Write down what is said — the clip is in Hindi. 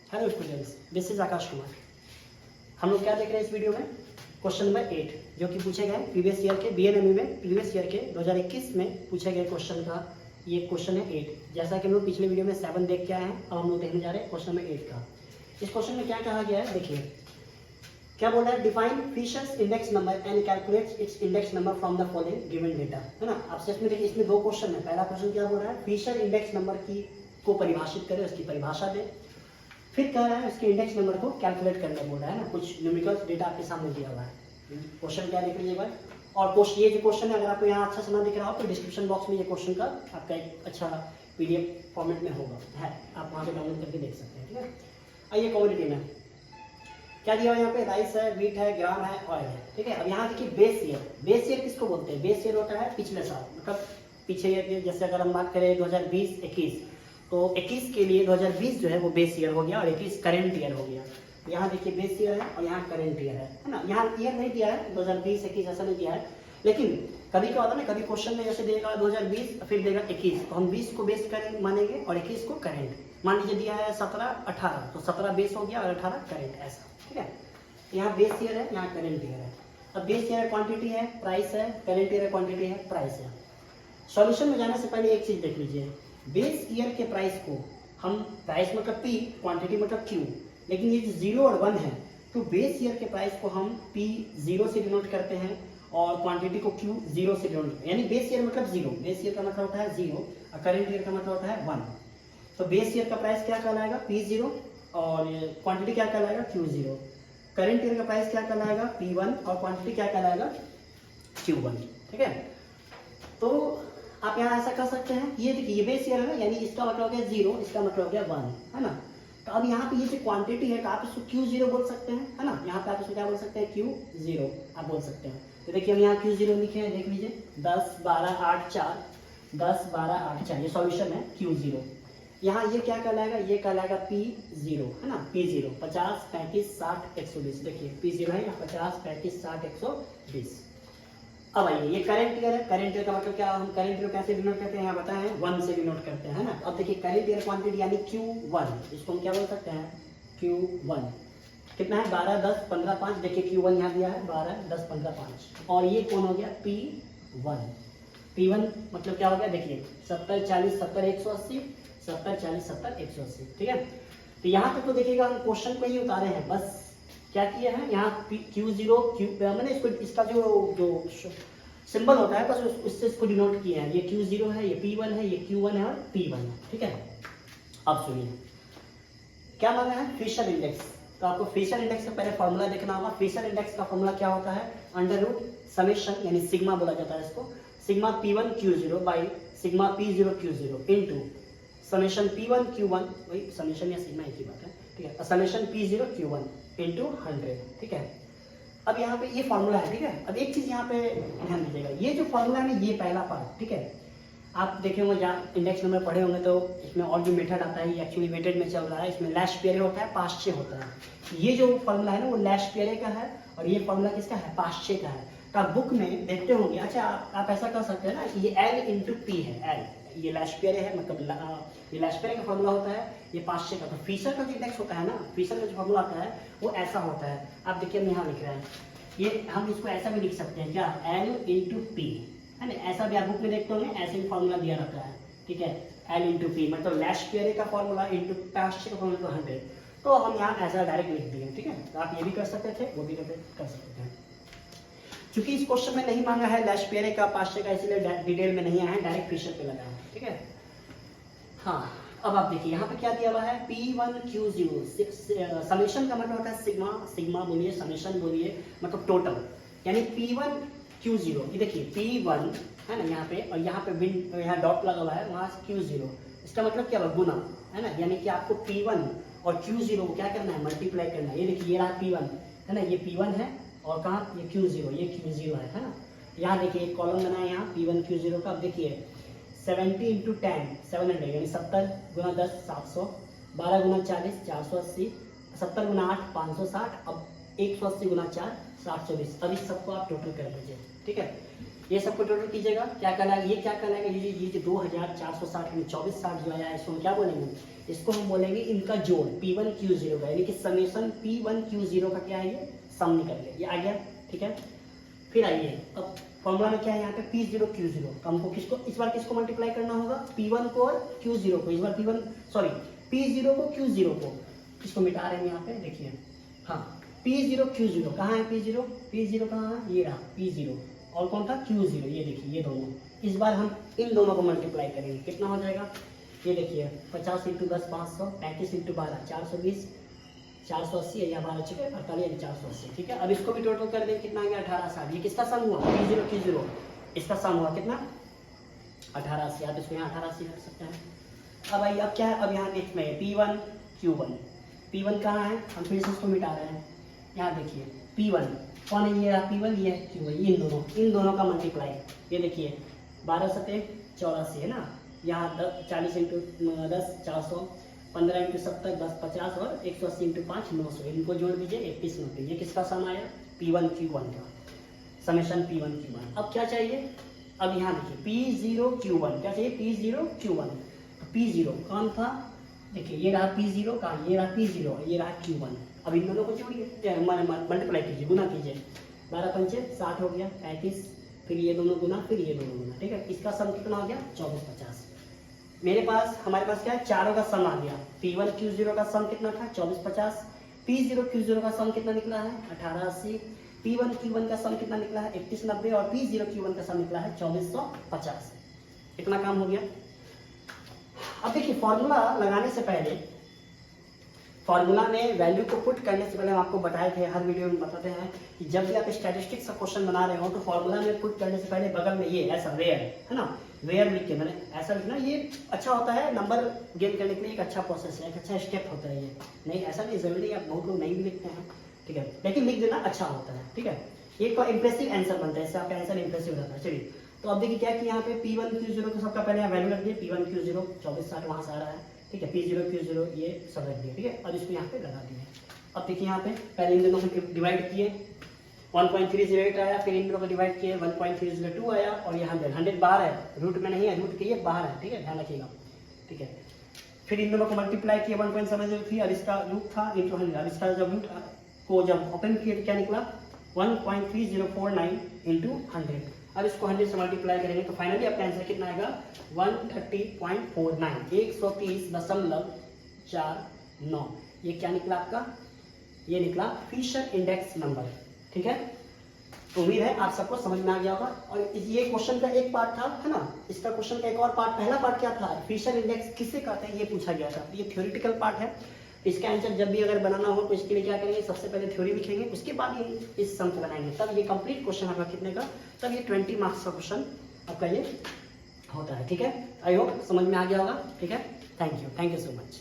Hello students, this is Akash Kumar. हम लोग क्या देख रहे हैं इस वीडियो में? क्वेश्चन नंबर 8 जो कि पूछे गए प्रीवियस ईयर के बीएनएमयू में प्रीवियस ईयर के 2021 में पूछे गए क्वेश्चन का ये क्वेश्चन है 8। जैसा कि हम लोग पिछले वीडियो में 7 देख के आए हैं, अब हम लोग देखने जा रहे हैं क्वेश्चन नंबर 8 का। इस क्वेश्चन में क्या कहा गया है देखिए, क्या बोल रहा है? Define Fisher's index number and calculate its index number from the following given data, है ना। अब सेट में देखिए, इसमें दो क्वेश्चन है। पहला क्वेश्चन क्या बोल रहा है? फिशर इंडेक्स नंबर की को परिभाषित करें, उसकी परिभाषा दे। फिर कह रहा है उसके इंडेक्स नंबर को कैलकुलेट करने बोल रहा है ना। कुछ न्यूमेरिकल डेटा आपके सामने दिया हुआ है। क्वेश्चन क्या देख लीजिए और ये जो क्वेश्चन है, अगर आपको यहाँ अच्छा समझ दिख रहा हो तो डिस्क्रिप्शन बॉक्स में ये क्वेश्चन का आपका एक अच्छा पीडीएफ फॉर्मेट में होगा, है, आप वहाँ से डाउनलोड करके देख सकते हैं। ठीक है, आइए कमोडिटी में क्या दिया हुआ है? यहाँ पे राइस है, व्हीट है, ग्राम है, ऑयल है। ठीक है, अब यहाँ देखिए बेस ईयर। बेस ईयर किसको बोलते हैं? बेस ईयर होता है पिछले साल, मतलब पीछे ईयर। जैसे अगर हम बात करें 2020-21 तो 21 के लिए 2020 जो है वो बेस ईयर हो गया और 21 करेंट ईयर हो गया। यहाँ देखिए बेस ईयर है और यहाँ करेंट ईयर है ना। यहाँ ईयर नहीं दिया है 2020-21 ऐसा नहीं दिया है, लेकिन कभी क्या होता है ना, कभी क्वेश्चन में जैसे देगा 2020 फिर देगा 21, तो हम 20 को बेस करेंट मानेंगे और 21 को करेंट। मान लीजिए दिया है 17-18 तो 17 बेस हो गया और 18 करेंट, ऐसा। ठीक है, यहाँ बेस ईयर है, यहाँ करेंट ईयर है। अब बेस ईयर क्वांटिटी है, प्राइस है, करेंट ईयर क्वांटिटी है, प्राइस है। सॉल्यूशन में जाने से पहले एक चीज देख लीजिए, बेस ईयर के प्राइस को हम, प्राइस मतलब पी, क्वांटिटी मतलब क्यू, लेकिन ये 0 और 1 है तो बेस ईयर के प्राइस को हम पी 0 से डिनोट करते हैं और क्वांटिटी को क्यू 0 से डिनोट करते हैं। यानी बेस ईयर मतलब 0, बेस ईयर का मतलब होता है 0 और करेंट ईयर का मतलब होता है 1। तो बेस ईयर का प्राइस क्या कहलाएगा? पी 0 और क्वांटिटी क्या कहलाएगा? क्यू 0। करेंट ईयर का प्राइस क्या कहलाएगा? P1 और क्वांटिटी क्या कहलाएगा? Q1। ठीक है, तो आप यहाँ ऐसा कर सकते हैं। ये देखिए, ये बेस ईयर है ना, यानी इसका मतलब हो गया 0, इसका मतलब हो गया 1, है ना। तो अब यहाँ पे ये जो क्वांटिटी है तो आप इसको Q0 बोल सकते हैं, है ना। यहाँ पे आप इसको क्या बोल सकते हैं? Q0 आप बोल सकते हैं। तो देखिए हम यहाँ Q0 लिखे हैं, देख लीजिए 10, 12, 8, 4, 10, 12, 8, 4, ये सॉल्यूशन है Q0। यहाँ ये क्या कहलाएगा? ये कहलाएगा P0, है ना। P0 50, 35, 60, 120। देखिए P0 है 50, 35, 60, 120। अब आइए, ये करंट ईयर है। करंट ईयर का मतलब क्या? हम करंट ईयर कैसे डिनोट करते हैं? यहाँ बताए हैं 1 से डिनोट करते हैं, है ना। अब देखिए करंट ईयर क्वांटिटी यानी Q1, इसको हम क्या बोल सकते हैं? Q1 कितना है? 12, 10, 15, 5। देखिए Q1 यहाँ दिया है 12, 10, 15, 5 और ये कौन हो गया? P1। P1 मतलब क्या हो गया? देखिए 70, 40, 70, 180, 70, 40, 70, 180। ठीक है, तो यहाँ तक तो देखिएगा हम क्वेश्चन को ही उतारे हैं, बस क्या किए हैं यहाँ Q0 मैंने इसको, इसका जो सिंबल होता है बस उससे इसको डिनोट किए हैं। ये Q0 है, ये P1 है, ये Q1 है और P1 है। ठीक है, अब सुनिए क्या मांगा है? Fisher index. तो आपको फिशर इंडेक्स का पहले फॉर्मूला देखना होगा। फिशर इंडेक्स का फॉर्मूला क्या होता है? अंडर रूट समेशन, यानी सिग्मा बोला जाता है इसको, sigma P1 Q0 by sigma P0 Q0 into summation P1 Q1, वही समेशन या सिग्मा एक ही बात है। ठीक है, समेशन P0 Q1 इनटू 100। ठीक है, अब यहाँ पे ये फॉर्मूला है। ठीक है, अब एक चीज यहाँ पे ध्यान दीजिएगा, ये जो फॉर्मूला है ना, ये पहला पार्ट। ठीक है, आप देखे होंगे जहाँ इंडेक्स नंबर पढ़े होंगे तो इसमें और जो मेथड आता है ये एक्चुअली मेथड में चल रहा है। इसमें लैश पियरे होता है, पाश्चे होता है। ये जो फॉर्मूला है ना वो लैश पियरे का है और ये फॉर्मूला किसका है? पाश्चे का है। तो आप बुक में देखते होंगे। अच्छा, आप ऐसा कर सकते हैं ना कि ये L इंटू P है, L ये लैश पियरे है, मतलब ये लैश पियरे का फॉर्मूला होता है, ये पाश्चे का। तो फिशर का जो इंडेक्स होता है ना, फिशर का जो फॉर्मूला आता है वो ऐसा होता है। आप देखिए हम यहाँ लिख रहे हैं, ये हम इसको ऐसा भी लिख सकते हैं क्या? L इंटू P, है ना। ऐसा भी आप बुक में देखते होंगे, ऐसे भी फॉर्मूला दिया रहता है। ठीक है, L इंटू P मतलब लैश पियरे का फॉर्मूला इंटू पाश्चे का फॉर्मूला तो 100। तो हम यहाँ ऐसा डायरेक्ट लिख दिए। ठीक है, तो आप ये भी कर सकते थे, वो भी कर सकते थे। क्योंकि इस क्वेश्चन में नहीं मांगा है लैश पियरे का, पाश्चे का, इसलिए डिटेल में नहीं आया है, डायरेक्ट फिशर पे लगा है। ठीक है, हाँ, अब आप देखिए यहाँ पे क्या दिया हुआ है? P1 Q0। समेशन का मतलब होता है सिग्मा, सिग्मा बोलिए, समेशन बोलिए, मतलब टोटल, यानी P1 Q0। ये देखिए P1 है ना यहाँ पे, और यहाँ पे बिन, यहाँ डॉट लगा हुआ है, वहाँ Q0। इसका मतलब क्या हुआ? गुना, है ना। यानी कि आपको P1 और Q0 को क्या करना है? मल्टीप्लाई करना है। ये देखिए ये रहा P1, है ना, ये P1 है और कहाँ? ये Q0, ये Q0 है ना। यहाँ देखिए एक कॉलम बना है यहाँ P1 Q0 का। अब देखिए 70 इंटू 10 700, यानी 70 गुना 10 700, 12 गुना 40 480, 70 गुना 8 560, अब 180 गुना 4 720। अब इस सबको आप टोटल कर लीजिए। ठीक है, ये सबको टोटल कीजिएगा, क्या कहलाएगा, ये क्या कहलाएगा, ये जो 2460 में 2460 जो आया है इसको हम क्या बोलेंगे, इसको हम बोलेंगे इनका जोड़ P1Q0 का, यानी कि समेशन P1Q0 का क्या है ये सम निकल गया, ये आ गया। ठीक है, फिर आइए अब फॉर्मूला में क्या है यहाँ पे P0Q0, हमको किसको इस बार किसको मल्टीप्लाई करना होगा, P1 को और Q0 को, इस बार P0 को Q0 को, इसको मिटा रहे हैं यहाँ पे देखिए, हाँ P0Q0 कहाँ है, P0 कहाँ है, ये रहा P0 और कौन था Q0, ये देखिए ये दोनों, इस बार हम इन दोनों को मल्टीप्लाई करेंगे, कितना हो जाएगा, ये देखिए 50 × 10 500, 35 × 12 420, 480 या 12 चुके 48 480। ठीक है, अब इसको भी टोटल कर दें, कितना आ गया 1860, ये किसका सम हुआ, P0Q0 इसका सम हुआ कितना 1880, आप इसको यहाँ 1880 रख सकते हैं। अब आइए अब क्या है, अब यहाँ नेक्स्ट में P1Q1, P1 कहाँ है, हम फिर से इसको मिटा रहे हैं, यहाँ देखिए P1 कौन है, ये रहा P1, ये Q1, इन दोनों का मल्टीप्लाई, ये देखिए 12 सते 84 है ना, यहाँ 40 × 10 400, 15 × 70 10 50 और 180 × 5 900, इनको जोड़ दीजिए 31 90, ये किसका सम आया P1Q1 का, समेशन P1Q1। अब क्या चाहिए, अब यहाँ देखिए P0Q1, क्या चाहिए P0Q1, P0 कौन था, देखिए ये रहा P0 का, ये रहा P0, ये रहा Q1, अब इन दोनों को जोड़िए, मल्टीप्लाई कीजिए, गुना कीजिए, 12 पंचे 60 हो गया 35, फिर ये दोनों गुना, फिर ये दोनों गुना। ठीक है, इसका सम कितना हो गया 2450। हमारे पास क्या है, चारों का सम आ गया, P1Q0 का सम कितना था 2450, P0Q0 का सम कितना निकला है 1880, P1Q1 का सम कितना निकला है 3190 और P0Q1 का सम निकला है 2450। इतना काम हो गया। अब देखिए फॉर्मूला लगाने से पहले, फॉर्मूला में वैल्यू को पुट करने से पहले हम आपको बताए थे, हर वीडियो में बताते हैं कि जब भी आप स्टैटिस्टिक्स का क्वेश्चन बना रहे हो तो फॉर्मूला में पुट करने से पहले बगल में ये ऐसा वेयर है ना, वेयर लिख के मैंने ऐसा लिखना, ये अच्छा होता है नंबर गेन करने के लिए, एक अच्छा प्रोसेस है, एक अच्छा स्टेप होता है ये, नहीं ऐसा नहीं जरूरी, आप बहुत लोग नहीं भी लिखते हैं, ठीक है, लेकिन लिख देना अच्छा होता है। ठीक है, एक इंप्रेसिव आंसर बनता है, इससे आपका आंसर इंप्रेसिव रहता है। चलिए तो अब देखिए क्या कि यहाँ पे P1Q0 को सबका पहले वैल्यू रख दिए, P1Q0 2460 वहाँ से आ रहा है, ठीक है, P0Q0 ये सब रख दिए, ठीक है, अब इसको यहाँ पे लगा दिए। अब देखिए यहाँ पे पहले इन दोनों को डिवाइड किए, 1.308 आया, फिर इन दोनों को डिवाइड किए 1.302 आया, और ये 100 बाहर है, रूट में नहीं है, रूट के ये बाहर है, ठीक है, ध्यान रखिएगा। ठीक है, फिर इन दोनों को मल्टीप्लाई किया 1.703, अब इसका रूट था इंटू 100, अब इसका जब रूट को जब ओपन किया तो क्या निकला 1.3049 इंटू 100। अब इसको 100 से मल्टीप्लाई करेंगे तो फाइनली आपका आंसर कितना आएगा 130.49, 130.49। ये क्या निकला आपका, ये निकला फिशर इंडेक्स नंबर। ठीक है, तो उम्मीद है आप सबको समझ में आ गया होगा। और ये क्वेश्चन का एक पार्ट था, है ना, इसका क्वेश्चन का एक और पार्ट, पहला पार्ट क्या था, फिशर इंडेक्स किससे कहते हैं ये पूछा गया था, ये थ्योरेटिकल पार्ट है। इसका आंसर जब भी अगर बनाना हो तो इसके लिए क्या करेंगे, सबसे पहले थ्योरी लिखेंगे, उसके बाद ये इस सम को बनाएंगे, तब ये कंप्लीट क्वेश्चन आपका कितने का, तब ये 20 मार्क्स का क्वेश्चन आपका ये होता है। ठीक है, आई होप समझ में आ गया होगा। ठीक है, थैंक यू सो मच।